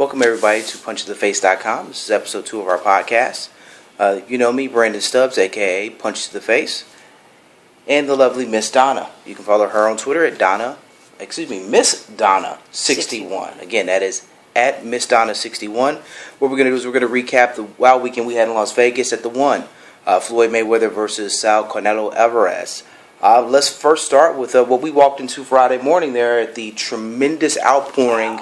Welcome everybody to PunchToTheFace.com. This is episode 2 of our podcast. You know me, Brandon Stubbs, aka Punch to the Face, and the lovely Miss Donna. You can follow her on Twitter at Miss Donna 61. Again, that is at Miss Donna 61. What we're gonna do is we're gonna recap the wild weekend we had in Las Vegas at TheOne. Floyd Mayweather versus Canelo Alvarez. Let's first start with what we walked into Friday morning there at the tremendous outpouring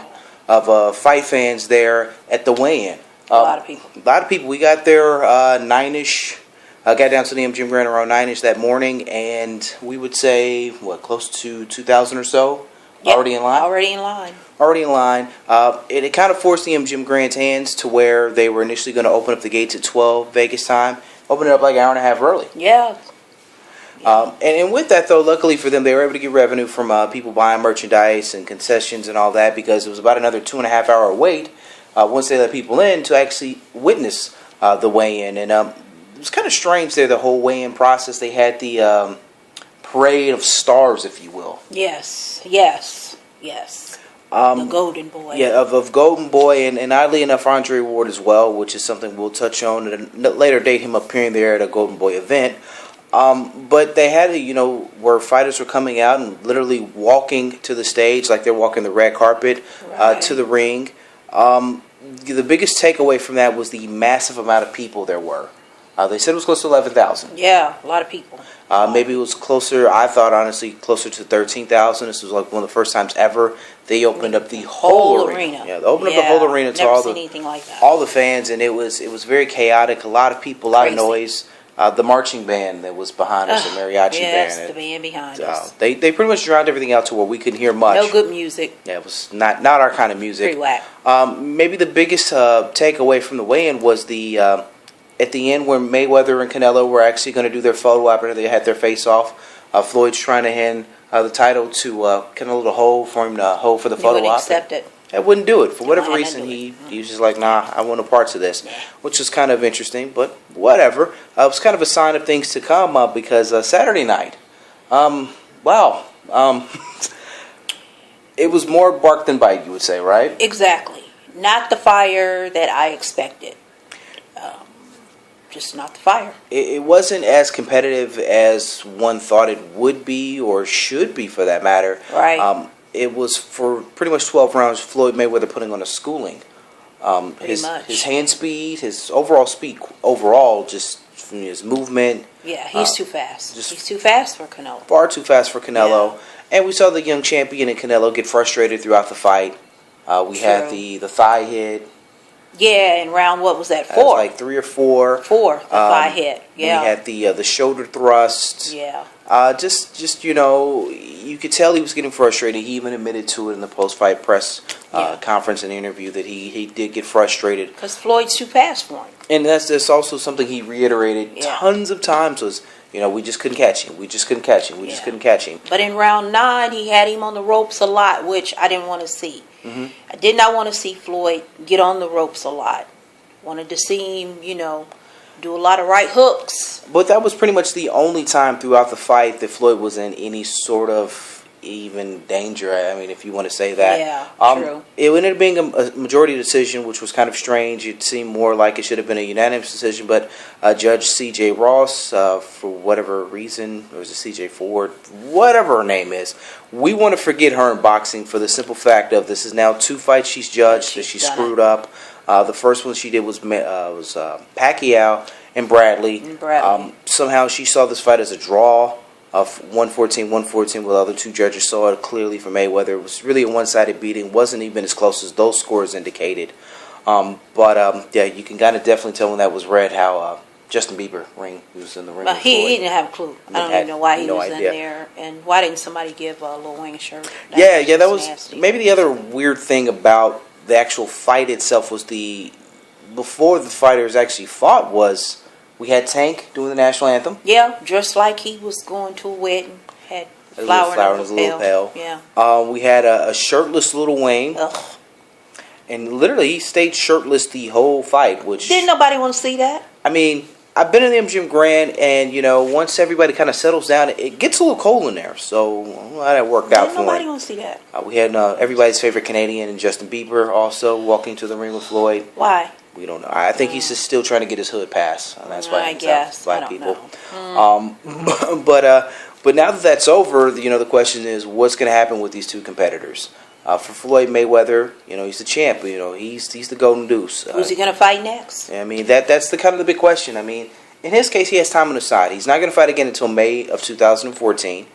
of fight fans there at the weigh-in. A lot of people. A lot of people. We got there 9-ish. Got down to the MGM Grand around 9-ish that morning, and we would say, close to 2,000 or so? Yep, already in line? Already in line. It kind of forced the MGM Grand's hands to where they were initially going to open up the gates at 12 Vegas time. Open it up like an hour and a half early. Yeah. And with that, though, luckily for them, they were able to get revenue from people buying merchandise and concessions and all that, because it was about another 2.5 hour wait once they let people in to actually witness the weigh-in. And it was kind of strange there, the whole weigh-in process. They had the parade of stars, if you will. Yes. The Golden Boy. Yeah, of Golden Boy, and oddly enough, Andre Ward as well, which is something we'll touch on at a later date, him appearing there at a Golden Boy event. But they had, where fighters were coming out and literally walking to the stage like they're walking the red carpet to the ring. The biggest takeaway from that was the massive amount of people there were. They said it was close to 11,000. Yeah, a lot of people. Maybe it was closer, I thought, honestly, closer to 13,000. This was like one of the first times ever they opened up the whole arena. Yeah, they opened up the whole arena to anything like that. All the fans, and it was very chaotic. A lot of people, a lot of noise. The marching band that was behind us, the mariachi band. Yes, the band behind us. They pretty much drowned everything out to where we couldn't hear much. No good music. Yeah, it was not our kind of music. Pretty whack. Maybe the biggest takeaway from the weigh-in was the at the end where Mayweather and Canelo were actually going to do their photo op. They had their face off. Floyd's trying to hand the title to Canelo to hold for him to hold for the photo op. He wouldn't accept it. I wouldn't do it. For whatever reason, he was just like, nah, I want no parts of this. Which is kind of interesting, but whatever. It was kind of a sign of things to come because Saturday night, it was more bark than bite, you would say, right? Exactly. Not the fire that I expected. Just not the fire. It wasn't as competitive as one thought it would be or should be, for that matter. Right. It was for pretty much 12 rounds, Floyd Mayweather putting on a schooling. His hand speed, his overall speed, just from his movement. Yeah, he's too fast. He's too fast for Canelo. Far too fast for Canelo. Yeah. And we saw the young champion in Canelo get frustrated throughout the fight. We had the thigh hit. Yeah, in round, what was that, 4? Was like 3 or 4. The thigh hit. Yeah. We had the shoulder thrust. Yeah. Just you could tell he was getting frustrated. He even admitted to it in the post-fight press conference and interview that he did get frustrated. Because Floyd's too fast for him. And that's also something he reiterated tons of times was, we just couldn't catch him. We just couldn't catch him. We just couldn't catch him. But in round 9, he had him on the ropes a lot, which I didn't want to see. Mm-hmm. I did not want to see Floyd get on the ropes a lot. Wanted to see him, do a lot of right hooks. But that was pretty much the only time throughout the fight that Floyd was in any sort of even danger. I mean, if you want to say that. Yeah, true. It ended up being a majority decision, which was kind of strange. It seemed more like it should have been a unanimous decision, but Judge C.J. Ross, for whatever reason, or was it C.J. Ford, whatever her name is, we want to forget her in boxing for the simple fact of this is now 2 fights she's judged that she screwed up. The first one she did was Pacquiao and Bradley. Somehow she saw this fight as a draw of 114-114, while the other 2 judges saw it clearly for Mayweather. It was really a one-sided beating. Wasn't even as close as those scores indicated. But you can kind of definitely tell when that was red how Justin Bieber he was in the ring. But he didn't have a clue. I don't even know why he was in there. And why didn't somebody give Lil Wayne a shirt? That was nasty. Maybe the other weird thing about the actual fight itself was before the fighters actually fought was we had Tank doing the national anthem. Yeah, just like he was going to a wedding. Had flower in his little pail. Yeah. We had a shirtless Lil Wayne. Ugh. And literally he stayed shirtless the whole fight. Which didn't nobody want to see that? I mean, I've been in the MGM Grand, and once everybody kind of settles down, it gets a little cold in there. So that worked out for Nobody him. gonna see that. We had everybody's favorite Canadian, and Justin Bieber, also walking to the ring with Floyd. Why? We don't know. I think he's just still trying to get his hood pass. And that's why I he's guess black I don't people. know. But now that that's over, the question is what's going to happen with these two competitors. For Floyd Mayweather, he's the champ. He's the golden deuce. Who's he gonna fight next? I mean, that's the kind of the big question. I mean, in his case, he has time on his side. He's not going to fight again until May of 2014.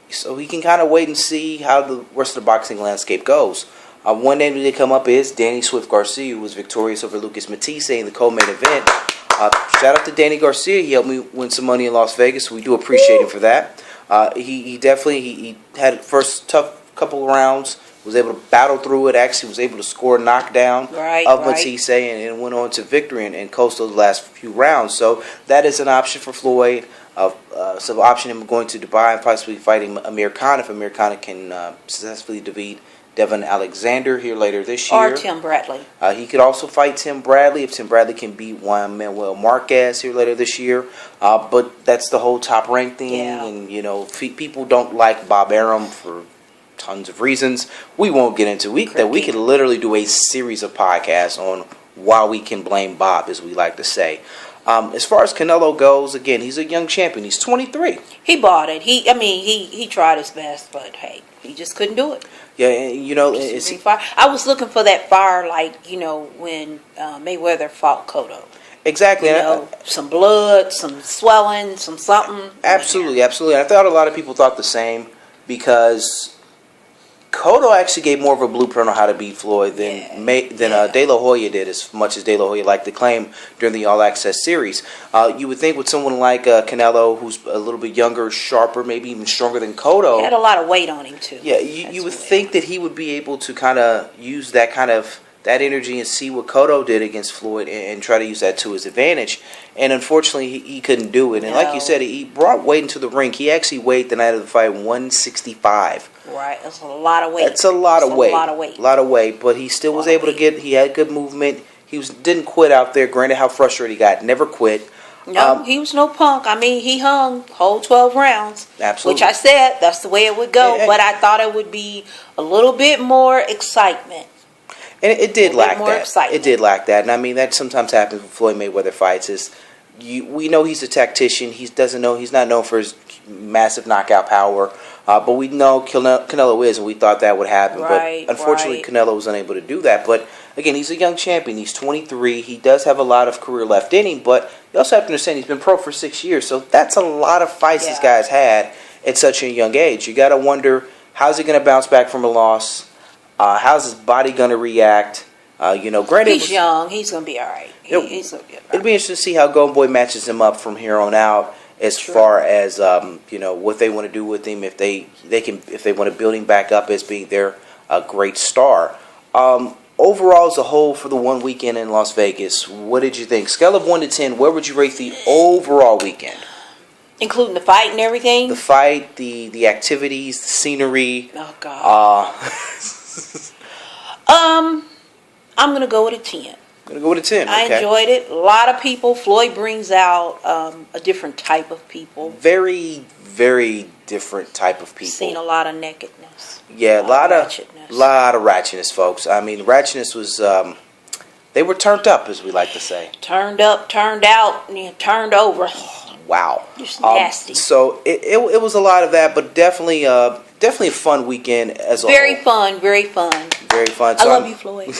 So he can kind of wait and see how the rest of the boxing landscape goes. One name that did come up is Danny Swift Garcia, who was victorious over Lucas Matisse in the co-main event. Shout out to Danny Garcia. He helped me win some money in Las Vegas. We do appreciate him for that. He definitely he had first tough couple of rounds, was able to battle through it, actually was able to score a knockdown of Matisse and went on to victory and coast those last few rounds. So that is an option for Floyd. So option him going to Dubai and possibly fighting Amir Khan if Amir Khan can successfully defeat Devin Alexander here later this year. Or Tim Bradley. He could also fight Tim Bradley if Tim Bradley can beat Juan Manuel Marquez here later this year. But that's the whole top rank thing. Yeah. And, people don't like Bob Arum for tons of reasons. We won't get into that. We could literally do a series of podcasts on why we can blame Bob, as we like to say. As far as Canelo goes, again, he's a young champion. He's 23. He bought it. He tried his best, but hey, he just couldn't do it. Yeah, and, I was looking for that fire, when Mayweather fought Cotto. Exactly. Some blood, some swelling, some something. Absolutely. I thought a lot of people thought the same because Cotto actually gave more of a blueprint on how to beat Floyd than De La Hoya did, as much as De La Hoya liked to claim during the All Access series. You would think with someone like Canelo, who's a little bit younger, sharper, maybe even stronger than Cotto. He had a lot of weight on him, too. Yeah, you would think that he would be able to kind of use that energy and see what Cotto did against Floyd and try to use that to his advantage. And unfortunately, he couldn't do it. And like you said, he brought weight into the ring. He actually weighed the night of the fight 165. Right, that's a lot of weight. That's a lot of weight. A lot of weight. But he still was able to he had good movement. Didn't quit out there. Granted how frustrated he got. Never quit. No, he was no punk. I mean, he hung whole 12 rounds. Absolutely. Which I said, that's the way it would go. But I thought it would be a little bit more excitement. And it did lack that. Excitement. It did lack that. And I mean, that sometimes happens with Floyd Mayweather fights. We know he's a tactician. He's not known for his massive knockout power. But we know Canelo is, and we thought that would happen. Right, but unfortunately, Canelo was unable to do that. But again, he's a young champion. He's 23. He does have a lot of career left in him. But you also have to understand he's been pro for 6 years. So that's a lot of fights this guy's had at such a young age. You got to wonder, how's he going to bounce back from a loss? How's his body going to react? Granted, he's young. He's going to be all right. It'll be interesting to see how Golden Boy matches him up from here on out, as far as what they want to do with him, if they want to build him back up as being their great star. Overall, as a whole, for the one weekend in Las Vegas, what did you think? Scale of 1 to 10, where would you rate the overall weekend? Including the fight and everything? The fight, the activities, the scenery. Oh, God. I'm going to go with a 10. Going to go with a 10. I enjoyed it. A lot of people. Floyd brings out a different type of people. Very, very different type of people. Seen a lot of nakedness. Yeah, a lot of ratchetness, folks. I mean, ratchetness was, they were turned up, as we like to say. Turned up, turned out, and turned over. Wow. Just nasty. So it was a lot of that, but definitely a fun weekend as a whole. Very fun, very fun. Very fun. I love you, Floyd.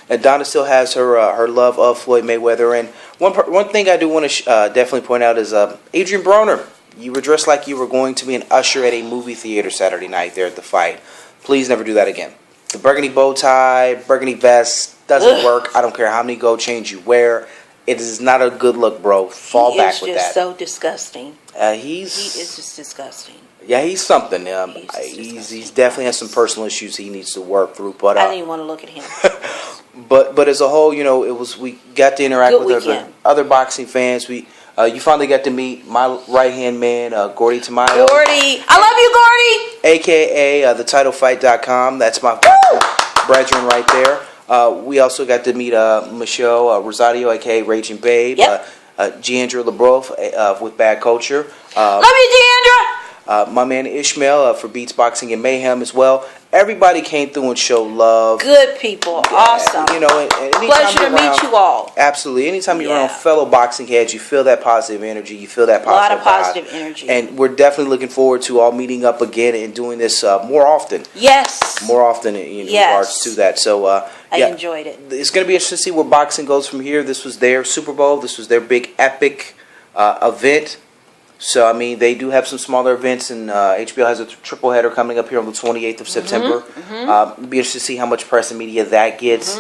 And Donna still has her love of Floyd Mayweather. And one thing I do want to definitely point out is Adrian Broner. You were dressed like you were going to be an usher at a movie theater Saturday night there at the fight. Please never do that again. The burgundy bow tie, burgundy vest doesn't work. I don't care how many gold chains you wear. It is not a good look, bro. Fall back with that. He is just so disgusting. He is just disgusting. Yeah, he's something. He's definitely has some personal issues he needs to work through. But I didn't even want to look at him. but as a whole, we got to interact with other boxing fans. You finally got to meet my right hand man, Gordy Tamayo. Gordy, I love you, Gordy. AKA thetitlefight.com. That's my boxing brethren right there. We also got to meet Michelle Rosario, aka Raging Babe. Yep. Giandra LeBroff with Bad Culture. Love you, Giandra. My man Ishmael for Beats Boxing and Mayhem as well. Everybody came through and showed love. Good people. Awesome. You know, anytime pleasure to meet you all. Absolutely. Anytime you're around fellow boxing heads, you feel that positive energy. You feel that positive a lot of positive vibe. energy. And we're definitely looking forward to all meeting up again and doing this more often. Yes. More often in regards to that. So I enjoyed it. It's going to be interesting to see where boxing goes from here. This was their Super Bowl. This was their big epic event. So, I mean, they do have some smaller events, and HBO has a triple header coming up here on the 28th of September. It'll be interesting to see how much press and media that gets.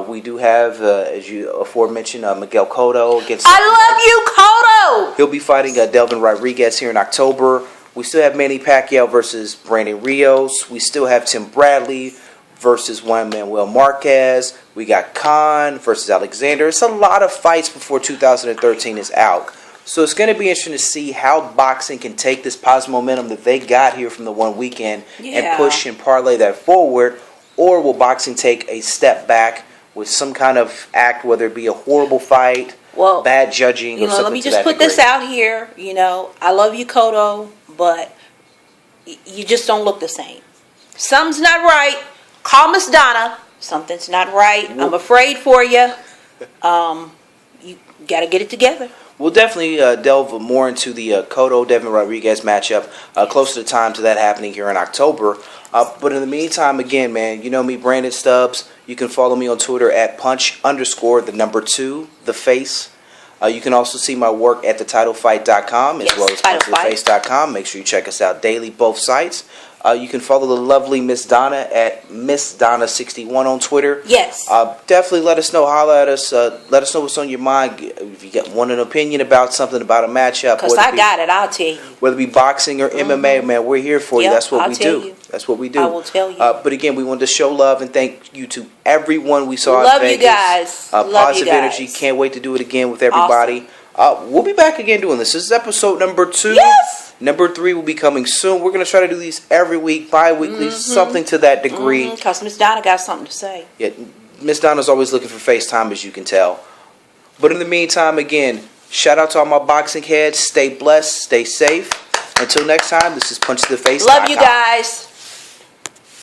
We do have, as you aforementioned, Miguel Cotto against... I love you, Cotto! He'll be fighting Delvin Rodriguez here in October. We still have Manny Pacquiao versus Brandon Rios. We still have Tim Bradley versus Juan Manuel Marquez. We got Khan versus Alexander. It's a lot of fights before 2013 is out. So it's going to be interesting to see how boxing can take this positive momentum that they got here from the one weekend and push and parlay that forward, or will boxing take a step back with some kind of act, whether it be a horrible fight, bad judging, or something. Let me just put this out here. I love you, Cotto, but you just don't look the same. Something's not right. Call Miss Donna. Something's not right. I'm afraid for you. You got to get it together. We'll definitely delve more into the Cotto Devin Rodriguez matchup close to the time to that happening here in October. But in the meantime, again, man, you know me, Brandon Stubbs. You can follow me on Twitter at punch_2, the face. You can also see my work at thetitlefight.com as well as punchtheface.com. Make sure you check us out daily, both sites. You can follow the lovely Miss Donna at MissDonna61 on Twitter. Yes. Definitely let us know. Holler at us. Let us know what's on your mind. If you want an opinion about something, about a matchup. Because I got it. I'll tell you. Whether it be boxing or MMA, man, we're here for you. That's what we do. That's what we do. I will tell you. But again, we wanted to show love and thank you to everyone we saw in Vegas. Love you guys. Positive energy. Can't wait to do it again with everybody. Awesome. We'll be back again doing this. This is episode number 2. Yes. Number 3 will be coming soon. We're going to try to do these every week, bi-weekly, something to that degree. Because Miss Donna got something to say. Yeah, Miss Donna's always looking for FaceTime, as you can tell. But in the meantime, again, shout out to all my boxing heads. Stay blessed. Stay safe. Until next time, this is Punch to the Face. Love you guys.